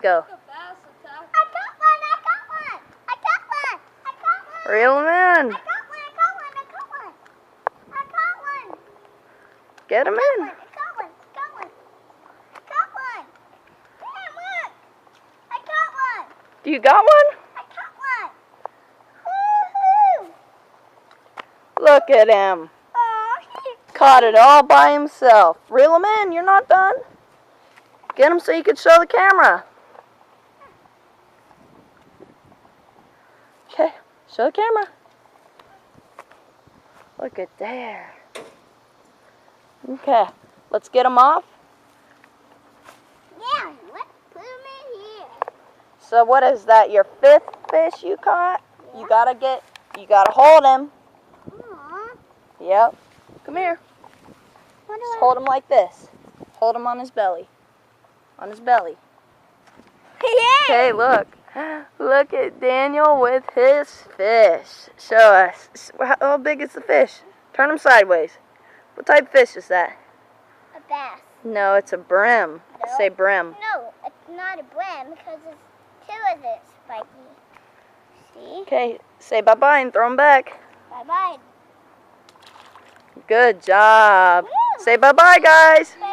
Go. I got one. Reel him in. I got one. Get him in. I got one. Damn, look. I got one. You got one? I got one. Woohoo. Look at him. Oh, Caught it all by himself. Reel him in. You're not done. Get him so you can show the camera. Okay, show the camera. Look at there. Okay, let's get him off. yeah, let's put him in here. So what is that, your 5th fish you caught? Yeah. You gotta hold him. Aw. Yep. Come here. What do Just I- hold him like this. Hold him on his belly. On his belly. Yeah. Okay, look. Look at Daniel with his fish. Show us. How big is the fish? Turn him sideways. What type of fish is that? A bass. No, it's a brim. No. Say brim. No, it's not a brim because it's two of it spiky. See? Okay, say bye-bye and throw him back. Bye-bye. Good job. Woo. Say bye-bye, guys. Bye.